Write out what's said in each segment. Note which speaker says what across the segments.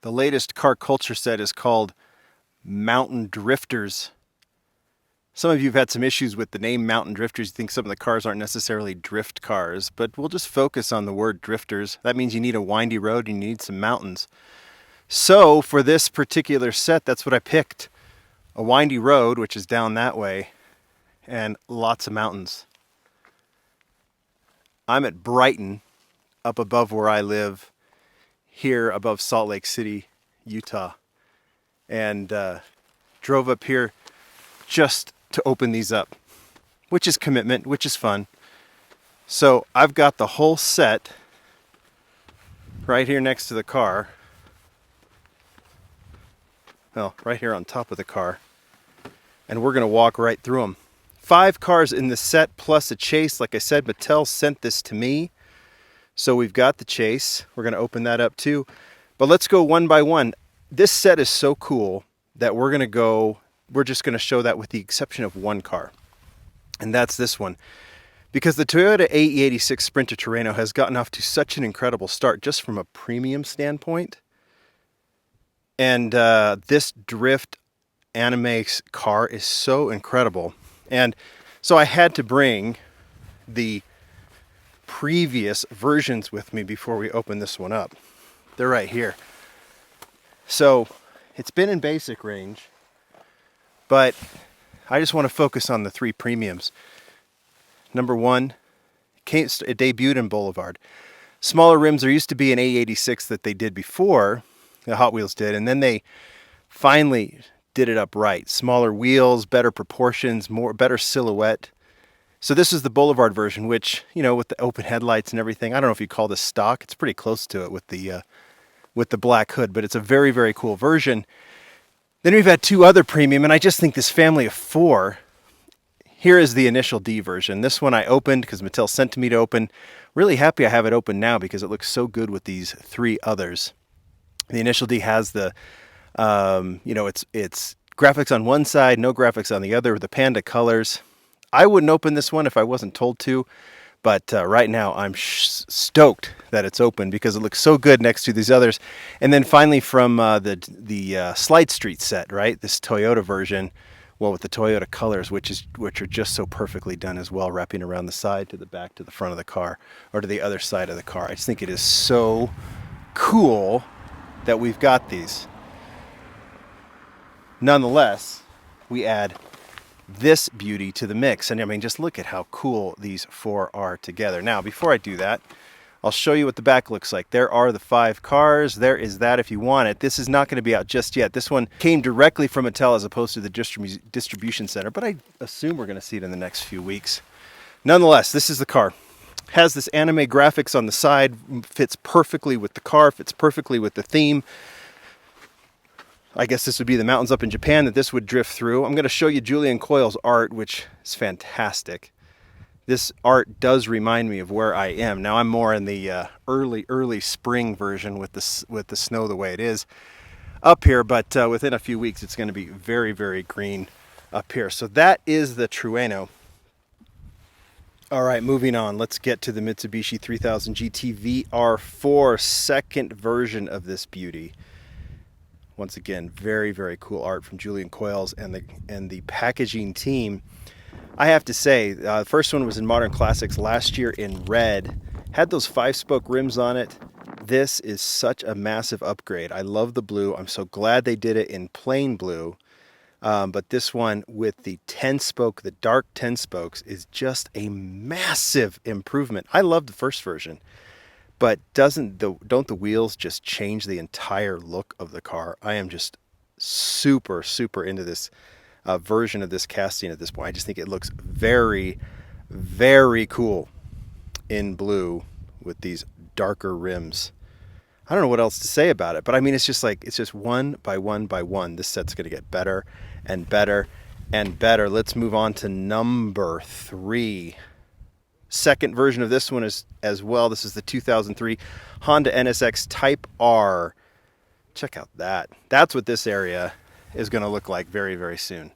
Speaker 1: The latest car culture set is called Mountain Drifters. Some of you have had some issues with the name Mountain Drifters. You think some of the cars aren't necessarily drift cars, but we'll just focus on the word drifters. That means you need a windy road and you need some mountains. So for this particular set, that's what I picked. A windy road, which is down that way, and lots of mountains. I'm at Brighton, up above where I live, here above Salt Lake City, Utah, and drove up here just to open these up, which is commitment, which is fun. So I've got the whole set right here next to the car. Well, right here on top of the car. And we're going to walk right through them. 5 cars in the set plus a chase. Like I said, Mattel sent this to me. So we've got the chase. We're going to open that up too. But let's go one by one. This set is so cool that we're just going to show that with the exception of one car. And that's this one. Because the Toyota AE86 Sprinter Truano has gotten off to such an incredible start just from a premium standpoint. And this drift anime car is so incredible. And so I had to bring the previous versions with me before we open this one up. They're right here. So it's been in basic range, but I just want to focus on the 3 premiums. Number 1, it debuted in Boulevard. Smaller rims. There used to be an A86 that they did before, the Hot Wheels did, and then they finally did it up right. Smaller wheels, better proportions, better silhouette. So this is the Boulevard version, which, you know, with the open headlights and everything, I don't know if you call this stock. It's pretty close to it with the black hood, but it's a very, very cool version. Then we've had 2 other premium, and I just think this family of 4. Here is the initial D version. This one I opened because Mattel sent to me to open. Really happy I have it open now because it looks so good with these 3 others. The initial D has the, it's graphics on one side, no graphics on the other, with the panda colors. I wouldn't open this one if I wasn't told to, but right now I'm stoked that it's open because it looks so good next to these others. And then finally from the Slide Street set, right? This Toyota version, well, with the Toyota colors, which are just so perfectly done as well, wrapping around the side to the back to the front of the car or to the other side of the car. I just think it is so cool that we've got these. Nonetheless, we add this beauty to the mix. And I mean, just look at how cool these 4 are together. Now, before I do that, I'll show you what the back looks like. There are the 5 cars. There is that if you want it. This is not going to be out just yet. This one came directly from Mattel as opposed to the distribution center, but I assume we're going to see it in the next few weeks. Nonetheless, this is the car. Has this anime graphics on the side, fits perfectly with the car, fits perfectly with the theme. I guess this would be the mountains up in Japan that this would drift through. I'm going to show you Julian Coyle's art, which is fantastic. This art does remind me of where I am. Now I'm more in the early spring version with the snow the way it is up here, but within a few weeks it's going to be very, very green up here. So that is the Truano. All right, moving on. Let's get to the Mitsubishi 3000 GT VR4, second version of this beauty. Once again, very, very cool art from Julian Coyles and the packaging team. I have to say, the first one was in Modern Classics last year in red. Had those 5-spoke rims on it. This is such a massive upgrade. I love the blue. I'm so glad they did it in plain blue. But this one with the 10-spoke, the dark 10 spokes, is just a massive improvement. I love the first version. But don't the wheels just change the entire look of the car? I am just super, super into this version of this casting at this point. I just think it looks very, very cool in blue with these darker rims. I don't know what else to say about it, but I mean, it's just one by one by one. This set's going to get better and better and better. Let's move on to number 3. Second version of this one is as well. This is the 2003 Honda NSX Type R. Check out that. That's what this area is going to look like very, very soon.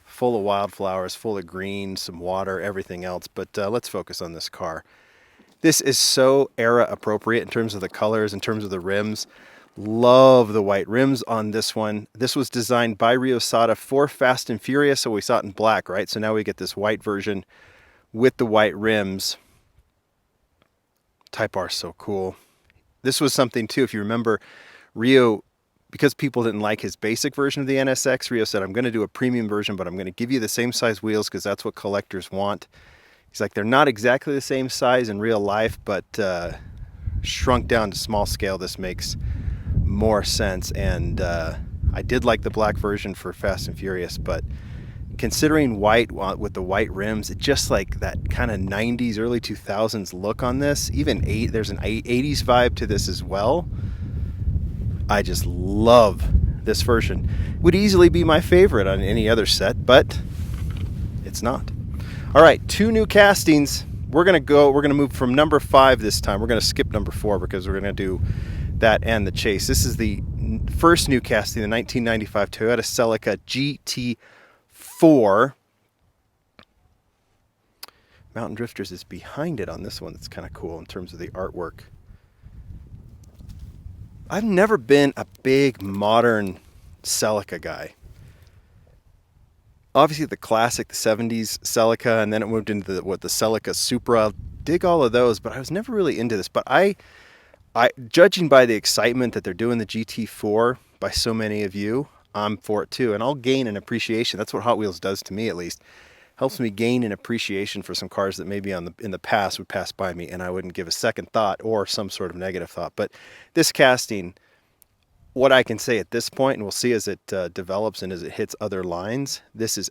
Speaker 1: Full of wildflowers, full of green, some water, everything else. But let's focus on this car. This is so era appropriate in terms of the colors, in terms of the rims. Love the white rims on this one. This was designed by Rio Sada for Fast and Furious, so we saw it in black, right? So now we get this white version with the white rims. Type R is so cool. This was something too, if you remember, Rio, because people didn't like his basic version of the NSX, Rio said, I'm going to do a premium version, but I'm going to give you the same size wheels because that's what collectors want. He's like, they're not exactly the same size in real life, but shrunk down to small scale, this makes more sense. And I did like the black version for Fast and Furious, but considering white with the white rims, it just like that kind of 90s, early 2000s look on this. Even there's an 80s vibe to this as well. I just love this version. Would easily be my favorite on any other set, but it's not. All right, 2 new castings. We're gonna move from number 5 this time. We're gonna skip number 4 because we're gonna do that and the chase. This is the first new casting, the 1995 Toyota Celica GT4. Mountain Drifters is behind it on this one. That's kind of cool in terms of the artwork. I've never been a big modern Celica guy. Obviously the classic, the 70s Celica, and then it moved into the Celica Supra. Dig all of those, but I was never really into this. But I judging by the excitement that they're doing the GT4 by so many of you, I'm for it too. And I'll gain an appreciation. That's what Hot Wheels does to me, at least. Helps me gain an appreciation for some cars that maybe in the past would pass by me and I wouldn't give a second thought or some sort of negative thought. But this casting, what I can say at this point, and we'll see as it develops and as it hits other lines, this is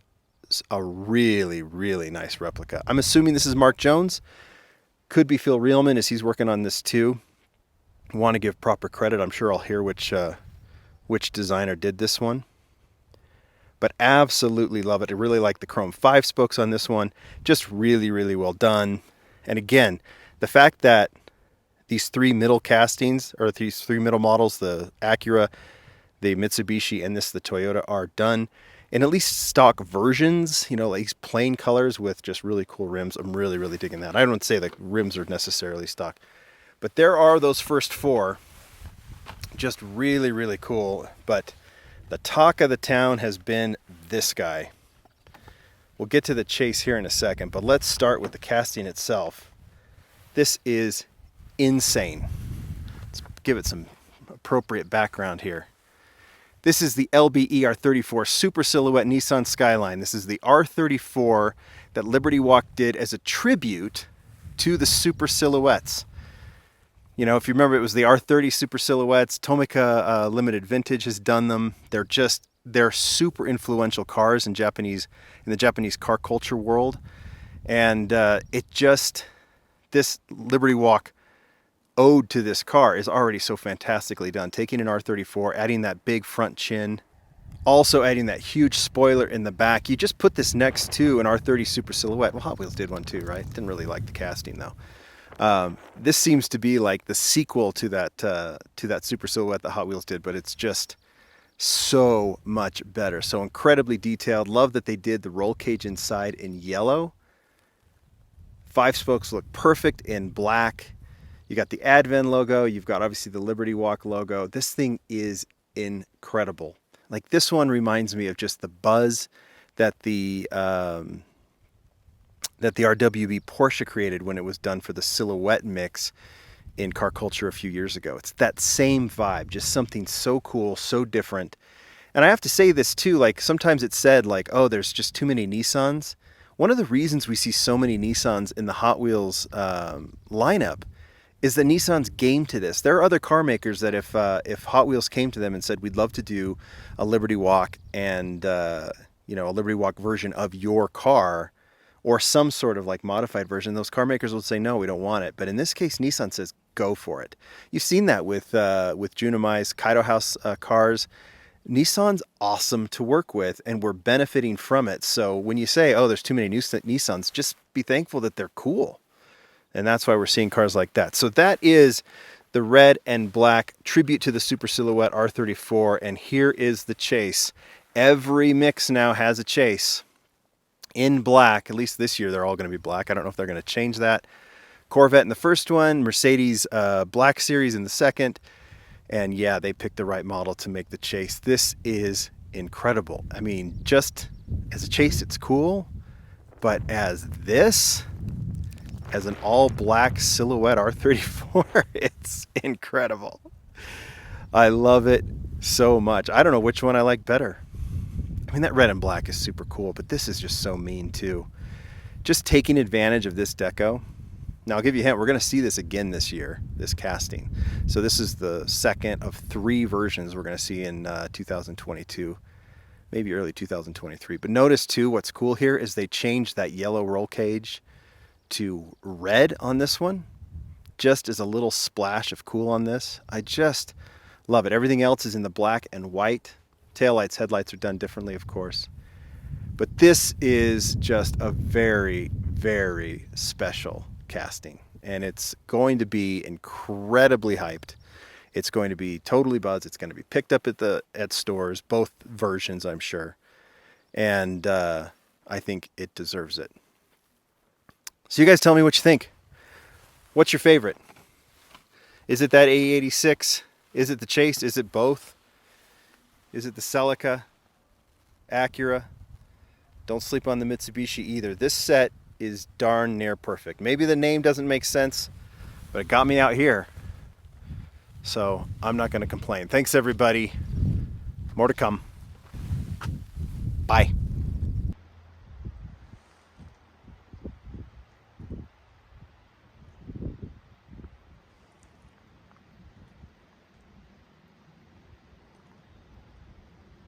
Speaker 1: a really, really nice replica. I'm assuming this is Mark Jones. Could be Phil Reelman as he's working on this too. Want to give proper credit. I'm sure I'll hear which designer did this one. But absolutely love it. I really like the chrome 5 spokes on this one. Just really, really well done. And again, the fact that these 3 middle castings, or these 3 middle models, the Acura, the Mitsubishi, and the Toyota, are done in at least stock versions, you know, like these plain colors with just really cool rims. I'm really, really digging that. I don't say the rims are necessarily stock, but there are those first 4 just really, really cool. But the talk of the town has been this guy. We'll get to the chase here in a second, but let's start with the casting itself. This is insane. Let's give it some appropriate background here. This is the LBE R34 Super Silhouette Nissan Skyline. This is the R34 that Liberty Walk did as a tribute to the Super Silhouettes. You know, if you remember, it was the R30 Super Silhouettes. Tomica Limited Vintage has done them. They're super influential cars in the Japanese car culture world. And this Liberty Walk ode to this car is already so fantastically done. Taking an R34, adding that big front chin, also adding that huge spoiler in the back. You just put this next to an R30 Super Silhouette. Well, Hot Wheels did one too, right? Didn't really like the casting though. This seems to be like the sequel to that Super Silhouette that Hot Wheels did, but it's just so much better. So incredibly detailed. Love that they did the roll cage inside in yellow. 5 spokes look perfect in black. You got the Advent logo. You've got obviously the Liberty Walk logo. This thing is incredible. Like, this one reminds me of just the buzz that the RWB Porsche created when it was done for the Silhouette mix in car culture a few years ago. It's that same vibe, just something so cool, so different. And I have to say this too, like sometimes it's said like, oh, there's just too many Nissans. One of the reasons we see so many Nissans in the Hot Wheels lineup is that Nissan's game to this. There are other car makers that if Hot Wheels came to them and said, we'd love to do a Liberty Walk and a Liberty Walk version of your car, or some sort of like modified version, those car makers would say, no, we don't want it. But in this case, Nissan says, go for it. You've seen that with Junimai's Kaido House cars. Nissan's awesome to work with, and we're benefiting from it. So when you say, oh, there's too many Nissans, just be thankful that they're cool. And that's why we're seeing cars like that. So that is the red and black tribute to the Super Silhouette R34. And here is the chase. Every mix now has a chase in black. At least this year they're all going to be black. I don't know if they're going to change that. Corvette in the first one, Mercedes Black Series in the second. And yeah, they picked the right model to make the chase. This is incredible. I mean, just as a chase, it's cool, but as this, as an all black silhouette R34, it's incredible. I love it so much. I don't know which one I like better. I mean, that red and black is super cool, but this is just so mean too. Just taking advantage of this deco. Now, I'll give you a hint. We're going to see this again this year, this casting. So this is the second of 3 versions we're going to see in 2022, maybe early 2023. But notice too, what's cool here is they changed that yellow roll cage to red on this one, just as a little splash of cool on this. I just love it. Everything else is in the black and white. Taillights, headlights are done differently, of course. But this is just a very, very special casting, and it's going to be incredibly hyped. It's going to be totally buzzed. It's going to be picked up at stores, both versions, I'm sure. And I think it deserves it. So you guys tell me what you think. What's your favorite? Is it that AE86? Is it the Chase? Is it both? Is it the Celica? Acura? Don't sleep on the Mitsubishi either. This set is darn near perfect. Maybe the name doesn't make sense, but it got me out here. So I'm not going to complain. Thanks, everybody. More to come. Bye.